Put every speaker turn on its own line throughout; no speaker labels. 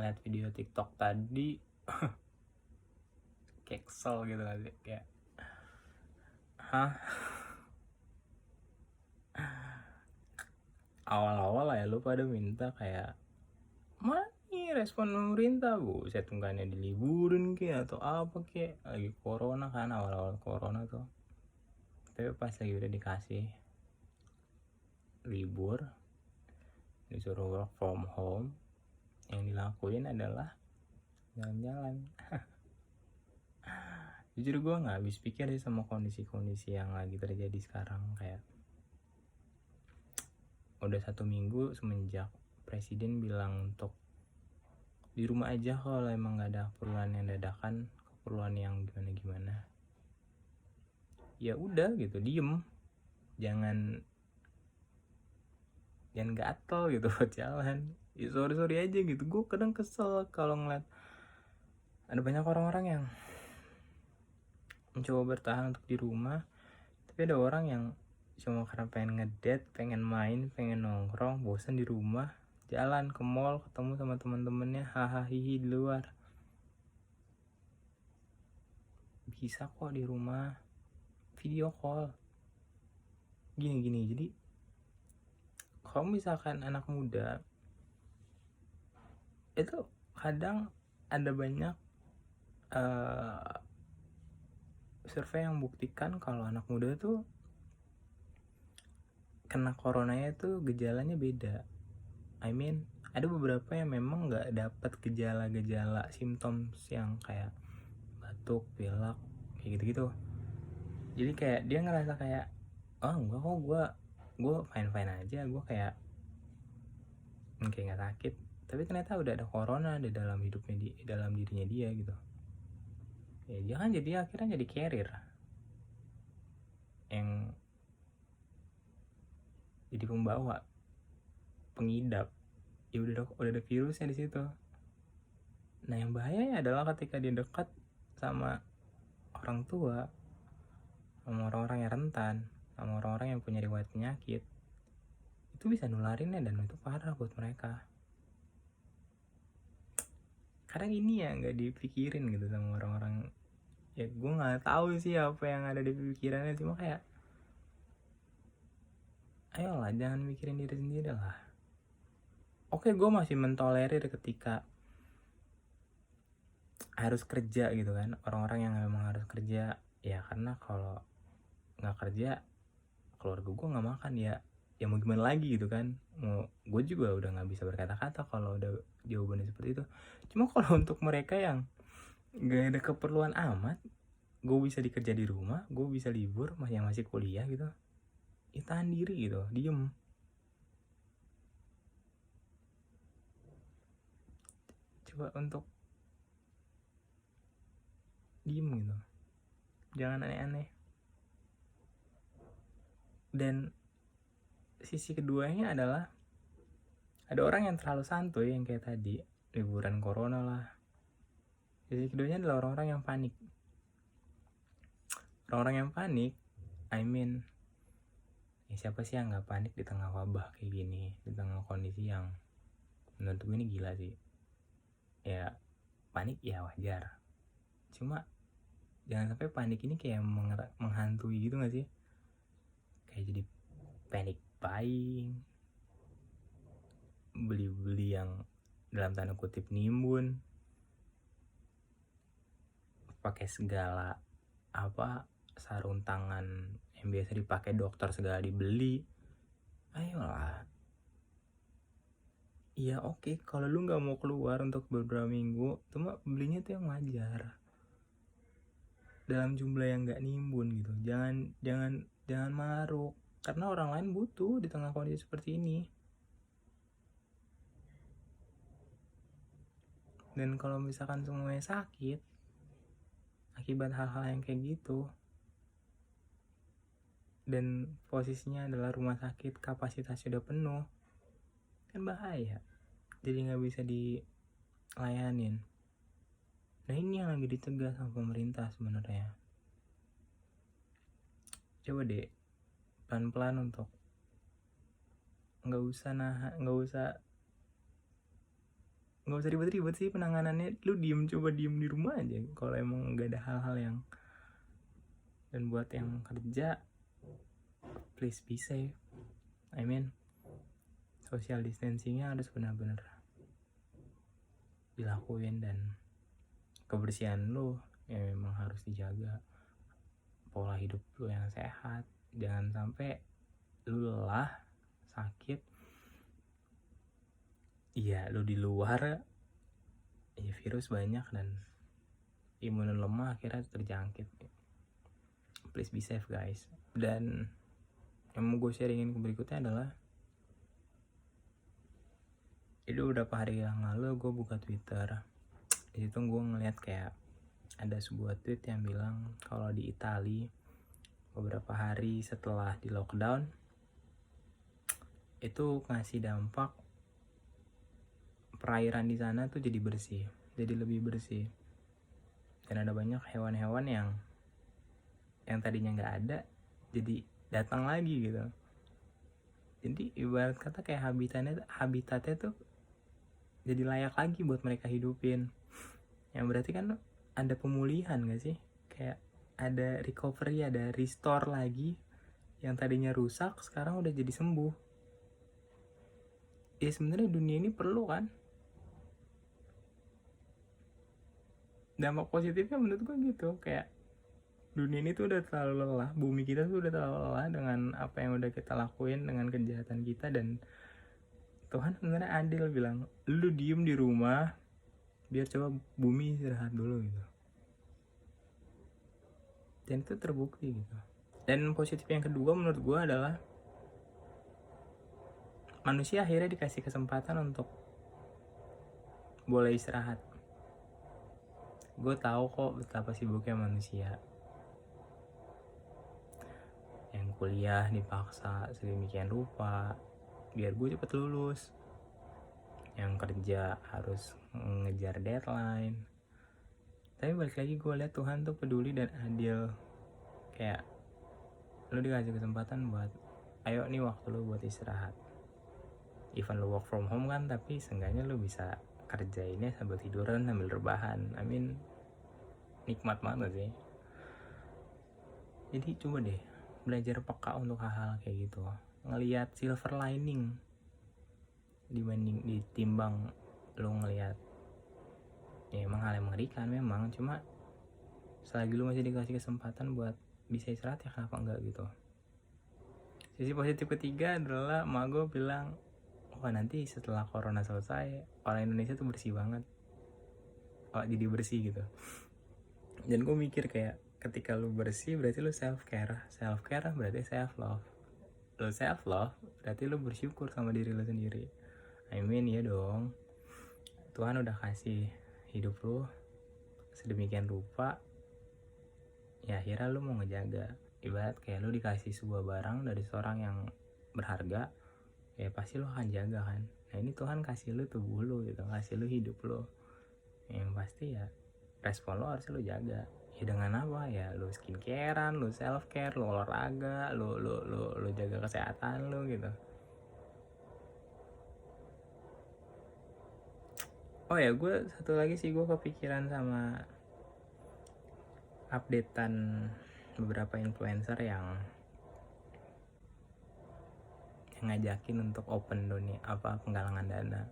ngeliat video TikTok tadi kayak kesel gitu kan, kayak hah, awal-awal lah ya lu pada minta kayak mana nih respon pemerintah, buset bukannya diliburin kayak atau apa kayak lagi corona kan, awal-awal corona tuh. Tapi pas lagi udah dikasih libur, disuruh work from home, yang dilakuin adalah jalan-jalan. Jujur gue nggak habis pikir sih sama kondisi-kondisi yang lagi terjadi sekarang. Kayak udah 1 minggu semenjak presiden bilang untuk di rumah aja kalau emang nggak ada keperluan yang dadakan, keperluan yang gimana-gimana. Ya udah gitu, diem, jangan gatel gitu buat jalan. Ya sorry aja gitu. Gue kadang kesel kalau ngeliat ada banyak orang-orang yang mencoba bertahan untuk di rumah, tapi ada orang yang cuma karena pengen ngedate, pengen main, pengen nongkrong, bosan di rumah, jalan ke mall, ketemu sama teman-temannya, hahaha di luar. Bisa kok di rumah, video call, gini. Jadi kalau misalkan anak muda itu kadang ada banyak survei yang buktikan kalau anak muda tuh kena coronanya tuh gejalanya beda. I mean, ada beberapa yang memang nggak dapat gejala-gejala symptoms yang kayak batuk, pilek, kayak gitu-gitu. Jadi kayak dia ngerasa kayak, oh enggak kok, gue fine aja, gue kayak nggak sakit. Tapi ternyata udah ada corona di dalam hidupnya, di dalam dirinya dia gitu. Ya dia kan jadi akhirnya jadi carrier, yang jadi pembawa, pengidap. Ya udah ada virusnya di situ. Nah yang bahayanya adalah ketika dia dekat sama orang tua, sama orang-orang yang rentan, sama orang-orang yang punya riwayat penyakit, itu bisa nularinnya dan itu parah buat mereka. Kadang ini ya nggak dipikirin gitu sama orang-orang. Ya gue nggak tahu sih apa yang ada di pikirannya, cuma kayak ayolah jangan mikirin diri sendiri lah. Oke, gue masih mentolerir ketika harus kerja gitu kan, orang-orang yang memang harus kerja ya, karena kalau nggak kerja keluarga gue nggak makan ya. Ya mau gimana lagi gitu kan, mau gue juga udah nggak bisa berkata-kata kalau udah jawabannya seperti itu. Cuma kalau untuk mereka yang nggak ada keperluan amat, gue bisa dikerja di rumah, gue bisa libur, yang masih kuliah gitu, ya tahan diri gitu, diem. Coba untuk diem gitu, jangan aneh-aneh. Dan sisi keduanya adalah ada orang yang terlalu santuy, yang kayak tadi liburan corona lah. Sisi keduanya adalah orang-orang yang panik. Orang-orang yang panik, I mean, ya siapa sih yang nggak panik di tengah wabah kayak gini, di tengah kondisi yang menurut gue ini gila sih. Ya panik ya wajar, cuma jangan sampai panik ini kayak menghantui gitu gak sih? Kayak jadi panic buying, beli-beli yang dalam tanda kutip nimbun, pakai segala sarung tangan yang biasa dipakai dokter segala dibeli. Ayolah. Iya oke, kalau lu nggak mau keluar untuk beberapa minggu, cuma belinya tuh yang wajar, dalam jumlah yang nggak nimbun gitu. Jangan maruk, karena orang lain butuh di tengah kondisi seperti ini. Dan kalau misalkan semuanya sakit akibat hal-hal yang kayak gitu, dan posisinya adalah rumah sakit kapasitasnya udah penuh, kan bahaya, jadi nggak bisa dilayanin. Nah ini yang lagi dicegah sama pemerintah sebenarnya. Coba deh pelan-pelan untuk nggak usah nggak usah ribet-ribet sih penanganannya, lu coba diem di rumah aja kalau emang nggak ada hal-hal yang. Dan buat yang kerja, please be safe. I mean, social distancingnya harus benar-benar dilakuin, dan kebersihan lu ya memang harus dijaga. Pola hidup lu yang sehat, jangan sampai lu lelah, sakit, iya lu di luar ya virus banyak dan imun lemah akhirnya terjangkit. Please be safe guys. Dan yang mau gue sharingin ke berikutnya adalah, itu beberapa hari yang lalu gue buka Twitter. Di situ gue ngeliat kayak ada sebuah tweet yang bilang kalau di Italia beberapa hari setelah di lockdown itu ngasih dampak perairan di sana tuh jadi bersih, jadi lebih bersih. Dan ada banyak hewan-hewan yang tadinya nggak ada jadi datang lagi gitu. Jadi ibarat kata kayak habitatnya tuh jadi layak lagi buat mereka hidupin. Yang berarti kan ada pemulihan gak sih? Kayak ada recovery, ada restore lagi. Yang tadinya rusak sekarang udah jadi sembuh. Ya sebenarnya dunia ini perlu kan? Dampak positifnya menurut gue gitu, kayak dunia ini tuh udah terlalu lelah, bumi kita tuh udah terlalu lelah dengan apa yang udah kita lakuin, dengan kejahatan kita. Dan Tuhan sebenarnya adil, bilang lu diem di rumah biar coba bumi istirahat dulu gitu. Dan itu terbukti gitu. Dan positif yang kedua menurut gue adalah manusia akhirnya dikasih kesempatan untuk boleh istirahat. Gue tahu kok betapa sibuknya manusia, yang kuliah dipaksa sedemikian rupa biar gue cepet lulus, yang kerja harus ngejar deadline. Tapi balik lagi gue lihat Tuhan tuh peduli dan adil. Kayak lu dikasih kesempatan buat, ayo nih waktu lu buat istirahat. Even lu work from home kan, tapi seenggaknya lu bisa kerjainnya sambil tiduran, sambil rebahan. I mean, nikmat banget sih. Jadi coba deh belajar peka untuk hal-hal kayak gitu, ngelihat silver lining ditimbang lu ngelihat ya emang hal yang mengerikan memang. Cuma selagi lu masih dikasih kesempatan buat bisa istirahat, ya kenapa enggak gitu. Sisi positif ketiga adalah emak gue bilang, wah nanti setelah corona selesai orang Indonesia tuh bersih banget, jadi bersih gitu. Dan gue mikir kayak, ketika lu bersih berarti lu self care berarti self love, lu self love berarti lu bersyukur sama diri lu sendiri. I mean ya dong, Tuhan udah kasih hidup lu sedemikian rupa, ya akhirnya lu mau ngejaga. Ibarat kayak lu dikasih sebuah barang dari seorang yang berharga, ya pasti lo akan jaga kan. Nah ini Tuhan kasih lu tubuh lu gitu, kasih lu hidup lu, yang pasti ya respon lo harus lu jaga. Ya dengan apa? Ya lu skincarean, lu self care, lu olahraga, lu jaga kesehatan lu gitu. Oh ya, gue satu lagi sih, gue kepikiran sama updatean beberapa influencer yang ngajakin untuk open penggalangan dana.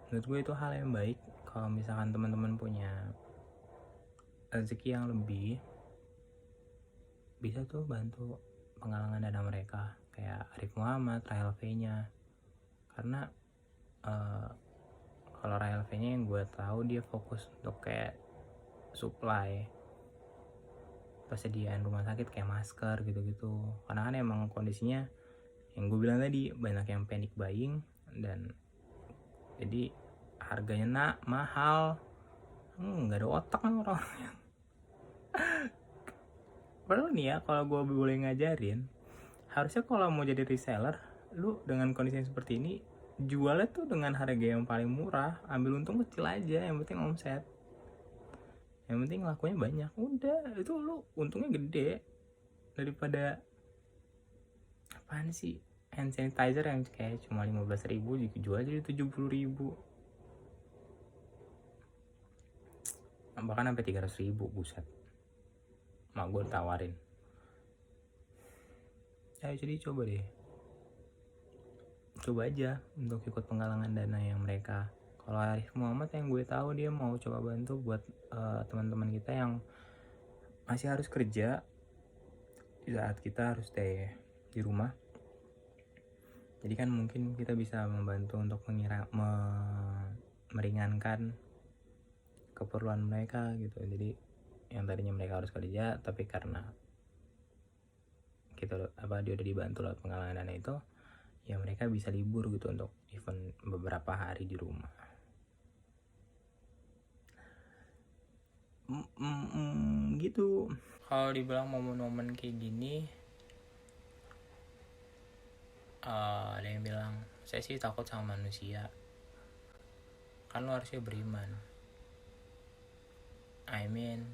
Menurut gue itu hal yang baik. Kalau misalkan teman-teman punya rezeki yang lebih, bisa tuh bantu penggalangan dana mereka, kayak Arif Muhammad, Rahel V-nya. Karena kalau Rahel V-nya yang gue tahu dia fokus untuk kayak supply persediaan rumah sakit kayak masker gitu-gitu. Karena kan emang kondisinya yang gue bilang tadi, banyak yang panic buying, dan jadi harganya mahal. Nggak ada otak kan orang-orang. Padahal nih ya, kalau gue boleh ngajarin, harusnya kalau mau jadi reseller, lu dengan kondisi yang seperti ini jualnya tuh dengan harga yang paling murah, ambil untung kecil aja, yang penting omset, yang penting lakunya banyak. Udah, itu lu untungnya gede. Daripada apaan sih, hand sanitizer yang kayak cuma 15.000 dijual jadi 70.000. bahkan sampai 300.000, buset. Mak gue tawarin, ayo jadi coba deh, coba aja untuk ikut penggalangan dana yang mereka. Kalau Arif Muhammad yang gue tahu dia mau coba bantu buat teman-teman kita yang masih harus kerja di saat kita harus stay di rumah. Jadi kan mungkin kita bisa membantu untuk meringankan keperluan mereka gitu. Jadi yang tadinya mereka harus kerja, tapi karena kita dia udah dibantu lewat penggalangan dana itu, ya mereka bisa libur gitu untuk event beberapa hari di rumah. Gitu. Kalau dibilang momen-momen kayak gini, ada yang bilang saya sih takut sama manusia, kan lo harusnya beriman. I mean,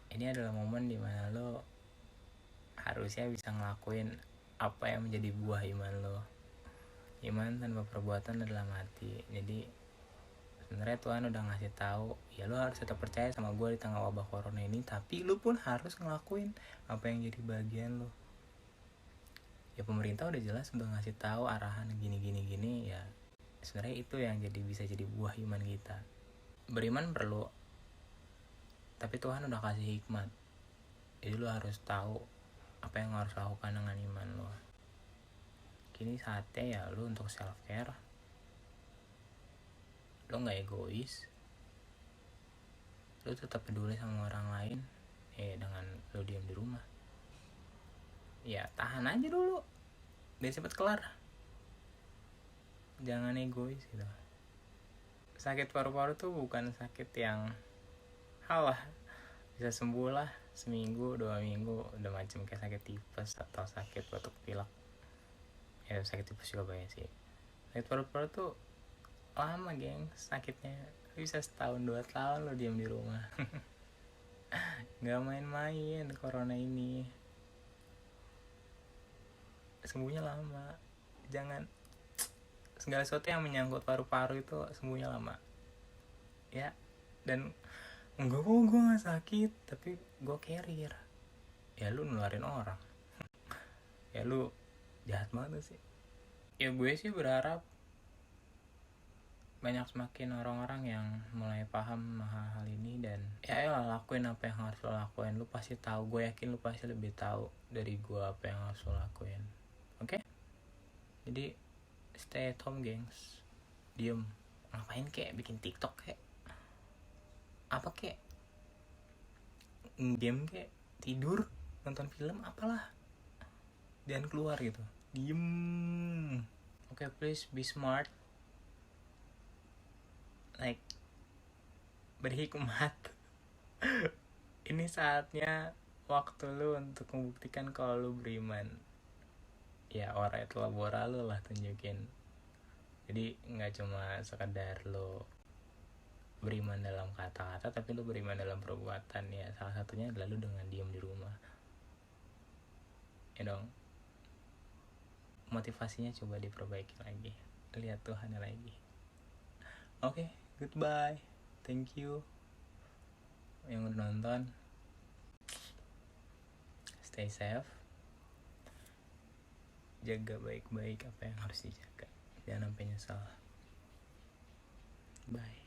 ini adalah momen dimana lo harusnya bisa ngelakuin apa yang menjadi buah iman lo. Iman tanpa perbuatan adalah mati. Jadi sebenarnya Tuhan udah ngasih tahu, ya lo harus tetap percaya sama gue di tengah wabah corona ini, tapi lo pun harus ngelakuin apa yang jadi bagian lo. Ya pemerintah udah jelas udah ngasih tahu arahan gini, ya sebenarnya itu yang bisa jadi buah iman kita. Beriman perlu, tapi Tuhan udah kasih hikmat, jadi lo harus tahu apa yang harus lakukan dengan iman lo. Kini saatnya ya lo untuk self care. Lo nggak egois, lo tetap peduli sama orang lain dengan lo diam di rumah. Ya tahan aja dulu biar cepet kelar, jangan egois gitu. Sakit paru-paru tuh bukan sakit yang halah bisa sembuh lah seminggu 2 minggu, udah macam kayak sakit tipes atau sakit batuk pilek. Ya sakit tipes juga banyak sih. Sakit paru-paru tuh lama geng sakitnya, bisa setahun 2 tahun lo diam di rumah. Nggak main-main corona ini, sembuhnya lama. Jangan segala sesuatu yang menyangkut paru-paru itu sembuhnya lama ya. Dan gue gak sakit tapi gue carrier, ya lu nularin orang. Ya lu jahat banget sih. Ya gue sih berharap banyak semakin orang-orang yang mulai paham hal-hal ini, dan ya ayolah lakuin apa yang harus lo lakuin. Lu pasti tahu, gue yakin lu pasti lebih tahu dari gue apa yang harus lo lakuin. Oke? Jadi stay at home gengs, diem, ngapain kek, bikin TikTok kek, apa kek, game kek, tidur, nonton film, apalah, jangan keluar gitu, diem. Oke, please be smart, like berhikmat. Ini saatnya waktu lu untuk membuktikan kalau lu beriman. Ya ora itu labora lu lah tunjukin. Jadi nggak cuma sekedar lu beriman dalam kata-kata, tapi lu beriman dalam perbuatan. Ya salah satunya adalah lu dengan diam di rumah. Ya dong, motivasinya coba diperbaiki lagi, lihat Tuhan lagi. Oke, goodbye, thank you yang udah nonton. Stay safe, jaga baik-baik apa yang harus dijaga, jangan sampai nyesal. Bye.